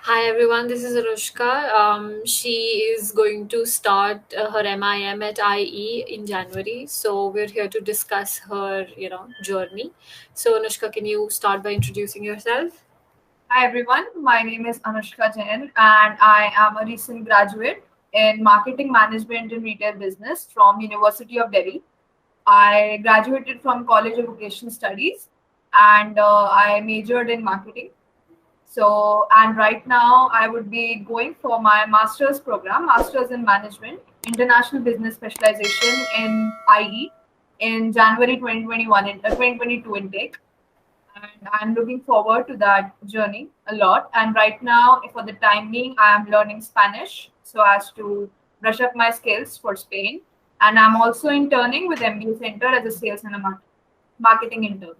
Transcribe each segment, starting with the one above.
Hi everyone, this is Anushka. She is going to start her MIM at IE in January. So we're here to discuss her, journey. So Anushka, can you start by introducing yourself? Hi everyone, my name is Anushka Jain and I am a recent graduate in Marketing Management and Retail Business from University of Delhi. I graduated from College of Vocational Studies and I majored in marketing. And right now I would be going for my master's program, Masters in Management, International Business Specialization in IE in January 2021 in 2022 intake, and I'm looking forward to that journey a lot. And right now, for the time being, I am learning Spanish so as to brush up my skills for Spain. And I'm also interning with MBA Center as a sales and a marketing intern.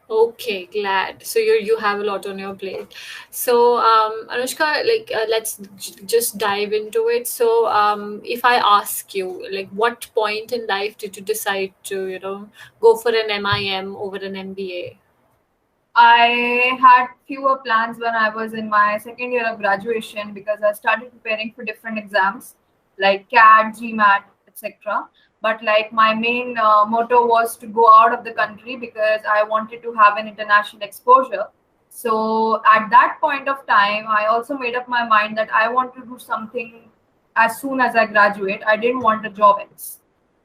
Okay, glad. So you have a lot on your plate. So Anushka, let's just dive into it. So if I ask you, like, what point in life did you decide to go for an MIM over an MBA? I had fewer plans when I was in my second year of graduation because I started preparing for different exams like CAT, GMAT, etc. But like my main motto was to go out of the country because I wanted to have an international exposure. So at that point of time, I also made up my mind that I want to do something as soon as I graduate. I didn't want a job else.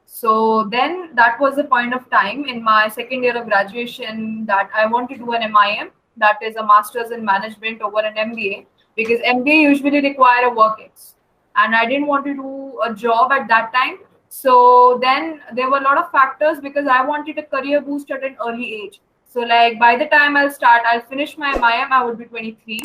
So then that was the point of time in my second year of graduation that I want to do an MIM, that is a master's in management over an MBA, because MBA usually require a work ex. And I didn't want to do a job at that time. So then there were a lot of factors because I wanted a career boost at an early age. So like by the time I'll finish my MIM, I would be 23.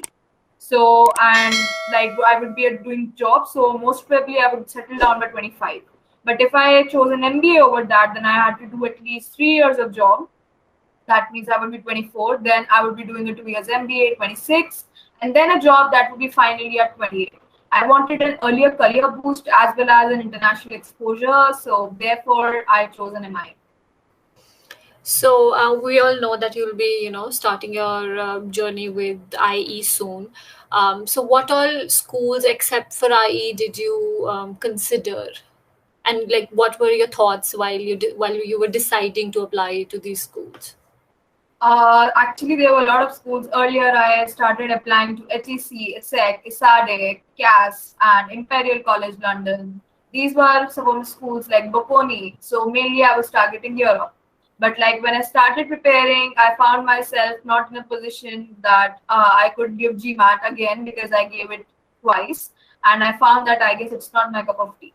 So and like I would be doing jobs. So most probably I would settle down by 25. But if I chose an MBA over that, then I had to do at least 3 years of job. That means I would be 24. Then I would be doing a 2 years MBA, 26, and then a job that would be finally at 28. I wanted an earlier career boost as well as an international exposure. So therefore, I chose an MI. So we all know that you'll be, starting your journey with IE soon. So what all schools except for IE did you consider, and like what were your thoughts while you were deciding to apply to these schools? Actually, there were a lot of schools. Earlier, I started applying to HEC, ESSEC, ISADE, CAS, and Imperial College London. These were some of the schools like Bocconi. So mainly, I was targeting Europe. But like when I started preparing, I found myself not in a position that I could give GMAT again because I gave it twice, and I found that I guess it's not my cup of tea.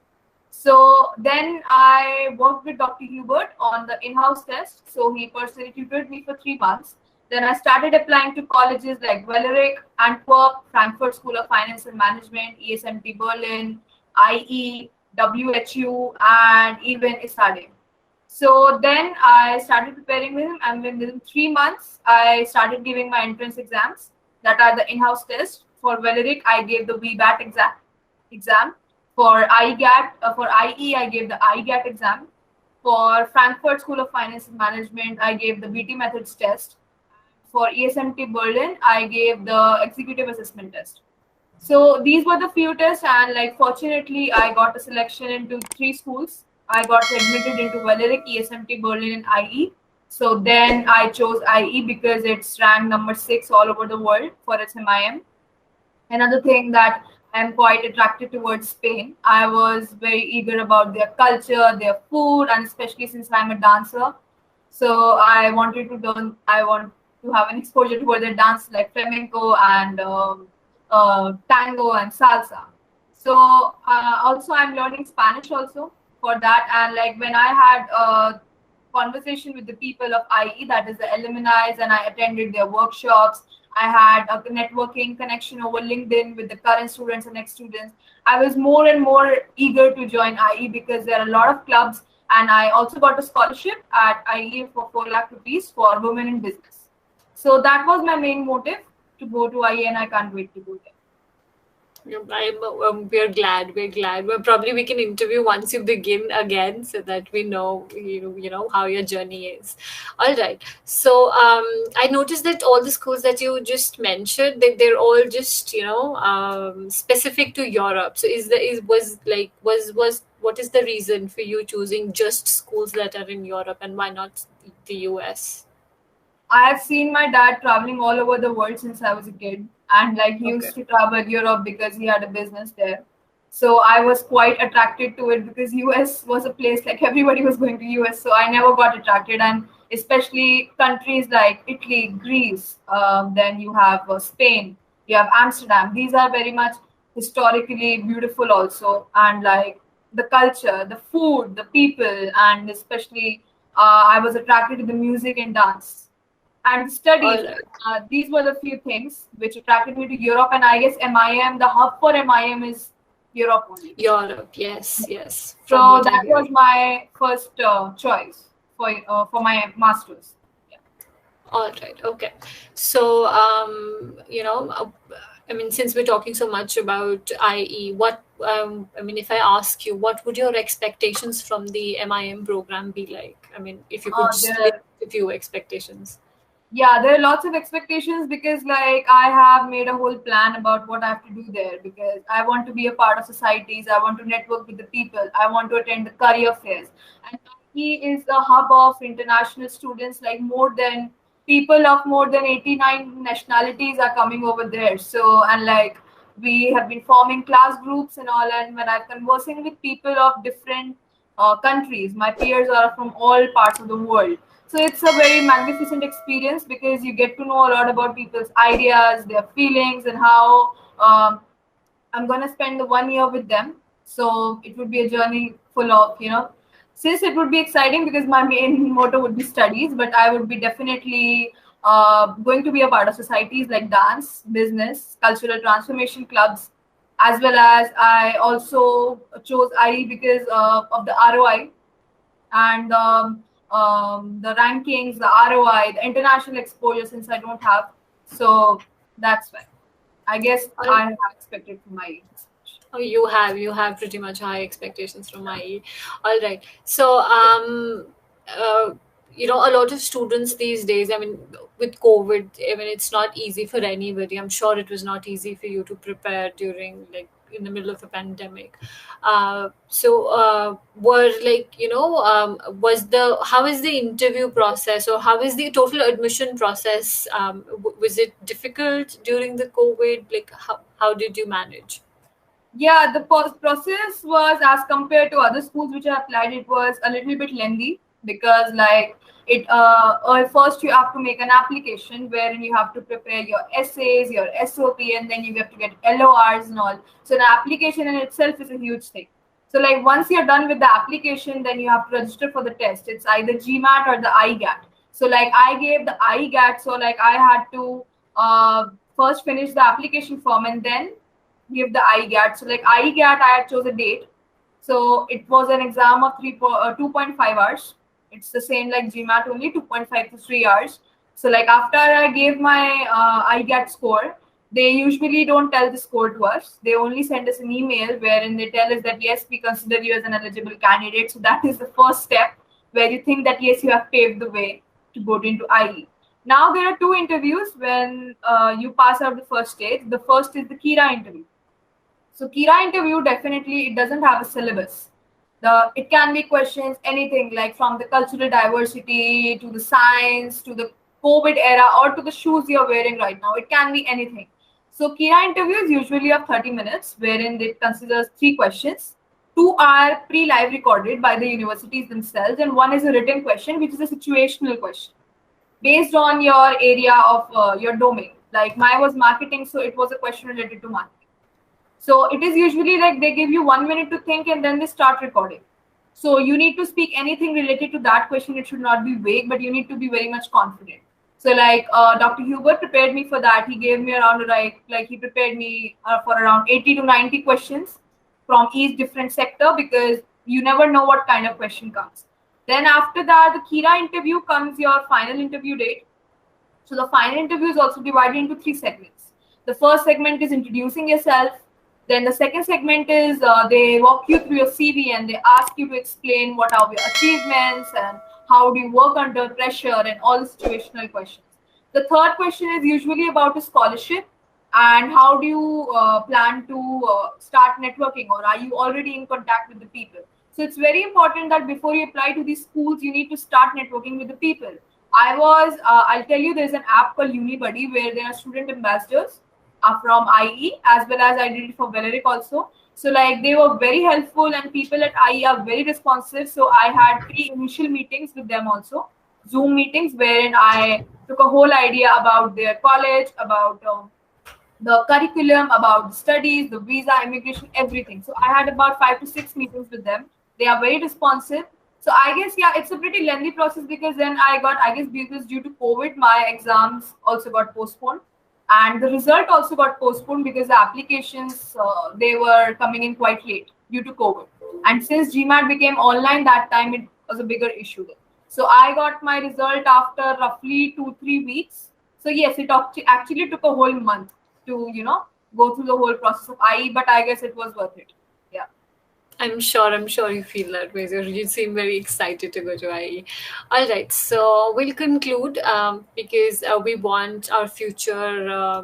So then I worked with Dr. Hubert on the in-house test. So he personally tutored me for 3 months. Then I started applying to colleges like Wellerik, Antwerp, Frankfurt School of Finance and Management, ESMT Berlin, IE, WHU, and even ISADE. So then I started preparing with him, and within 3 months, I started giving my entrance exams that are the in-house test. For Veleric, I gave the VBAT exam. For for IE, I gave the IGAT exam. For Frankfurt School of Finance and Management, I gave the BT methods test. For ESMT Berlin, I gave the executive assessment test. So these were the few tests, and like fortunately, I got a selection into three schools. I got admitted into Valeric, ESMT Berlin, and IE. So then I chose IE because it's ranked number 6 all over the world for its MIM. Another thing that I'm quite attracted towards Spain. I was very eager about their culture, their food, and especially since I'm a dancer. So I wanted to learn. I want to have an exposure toward the dance like flamenco and tango and salsa. So also I'm learning Spanish also for that. And like when I had a conversation with the people of IE, that is the alumni, and I attended their workshops. I had a networking connection over LinkedIn with the current students and ex students. I was more and more eager to join IE because there are a lot of clubs, and I also got a scholarship at IE for 4 lakh rupees for women in business. So that was my main motive to go to IE, and I can't wait to go there. Yeah, we're glad. We're glad. Well, probably we can interview once you begin again, so that we know how your journey is. All right. So I noticed that all the schools that you just mentioned, they're all just specific to Europe. So is the is was like was what is the reason for you choosing just schools that are in Europe, and why not the US? I have seen my dad traveling all over the world since I was a kid, and like he Okay. used to travel Europe because he had a business there. So I was quite attracted to it because US was a place like everybody was going to US. So I never got attracted, and especially countries like Italy, Greece. Then you have Spain, you have Amsterdam. These are very much historically beautiful also, and like the culture, the food, the people, and especially I was attracted to the music and dance and studies. All right. These were the few things which attracted me to Europe, and I guess MIM, the hub for MIM is Europe only. Europe. Yes. Yes. From So what I that hear. was my first choice for my masters. Yeah. All right. Okay. So, I mean, since we're talking so much about IE, I mean, if I ask you, what would your expectations from the MIM program be like? I mean, if you could just list There, a few expectations. yeah, there are lots of expectations because like I have made a whole plan about what I have to do there because I want to be a part of societies. I want to network with the people. I want to attend the career fairs. And he is a hub of international students, like more than people of more than 89 nationalities are coming over there. So, and like we have been forming class groups and all. And when I'm conversing with people of different countries, my peers are from all parts of the world. So it's a very magnificent experience because you get to know a lot about people's ideas, their feelings, and how I'm gonna spend the 1 year with them. So it would be a journey full of, since it would be exciting because my main motto would be studies, but I would be definitely going to be a part of societies like dance, business, cultural transformation clubs, as well as I also chose IE because of the ROI and the rankings, the ROI, the international exposure since I don't have. So that's why I guess I have expected from my age. Oh, you have pretty much high expectations from IE. All right. So, uh, a lot of students these days, I mean, with COVID, I mean, it's not easy for anybody. I'm sure it was not easy for you to prepare during, like, in the middle of a pandemic. So, were like, how is the interview process, or how is the total admission process? Was it difficult during the COVID? Like, how did you manage? Yeah, the process was as compared to other schools which I applied, it was a little bit lengthy because like it first you have to make an application wherein you have to prepare your essays, your SOP, and then you have to get LORs and all. So the application in itself is a huge thing. So like once you're done with the application, then you have to register for the test. It's either GMAT or the IGAT. So like I gave the IGAT, so like I had to first finish the application form and then give the IGAT. So like IGAT, I had chose a date. So it was an exam of 2.5 hours. It's the same like GMAT only 2.5 to 3 hours. So like after I gave my IGAT score, they usually don't tell the score to us. They only send us an email wherein they tell us that yes, we consider you as an eligible candidate. So that is the first step where you think that yes, you have paved the way to go into IE. Now there are two interviews when you pass out the first stage. The first is the Kira interview. So Kira interview definitely it doesn't have a syllabus. It can be questions anything like from the cultural diversity to the science to the COVID era or to the shoes you're wearing right now. It can be anything. So Kira interviews usually of 30 minutes, wherein it considers three questions. Two are pre-live recorded by the universities themselves, and one is a written question, which is a situational question based on your area of your domain. Like mine was marketing, so it was a question related to marketing. So it is usually like they give you 1 minute to think and then they start recording. So you need to speak anything related to that question. It should not be vague, but you need to be very much confident. So like Dr. Huber prepared me for that. He gave me around like he prepared me for around 80 to 90 questions from each different sector because you never know what kind of question comes. Then after that, the Kira interview comes your final interview date. So the final interview is also divided into three segments. The first segment is introducing yourself. Then the second segment is they walk you through your CV and they ask you to explain what are your achievements and how do you work under pressure and all the situational questions. The third question is usually about a scholarship and how do you plan to start networking, or are you already in contact with the people. So it's very important that before you apply to these schools, you need to start networking with the people. I'll tell you, there's an app called Unibuddy where there are student ambassadors from IE, as well as I did it for Valeric also. So like they were very helpful and people at IE are very responsive. So I had 3 initial meetings with them also, Zoom meetings, wherein I took a whole idea about their college, about the curriculum, about the studies, the visa, immigration, everything. So I had about 5 to 6 meetings with them. They are very responsive. So I guess yeah, it's a pretty lengthy process because then I guess because due to COVID, my exams also got postponed, and the result also got postponed because the applications they were coming in quite late due to COVID. And since GMAT became online that time, it was a bigger issue then. So I got my result after roughly 2 3 weeks. So yes, it actually took a whole month to go through the whole process of IE, but I guess it was worth it. Yeah. I'm sure you feel that way. You seem very excited to go to IE. All right, so we'll conclude because we want our future,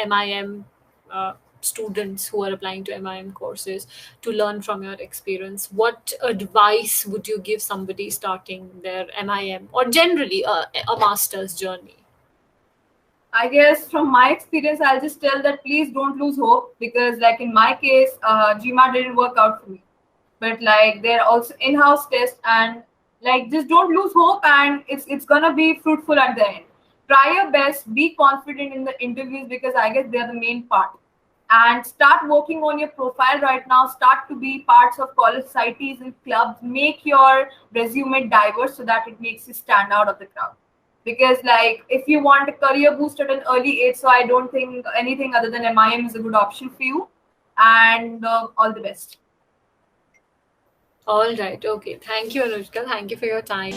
MIM students who are applying to MIM courses to learn from your experience. What advice would you give somebody starting their MIM or generally a master's journey? I guess from my experience, I'll just tell that please don't lose hope because, like in my case, GMAT didn't work out for me. But like they're also in-house tests, and like just don't lose hope, and it's gonna be fruitful at the end. Try your best, be confident in the interviews because I guess they're the main part. And start working on your profile right now. Start to be parts of college societies and clubs. Make your resume diverse so that it makes you stand out of the crowd, because like if you want a career boost at an early age, so I don't think anything other than MIM is a good option for you. And all the best. All right, okay. Thank you, Anushka. Thank you for your time.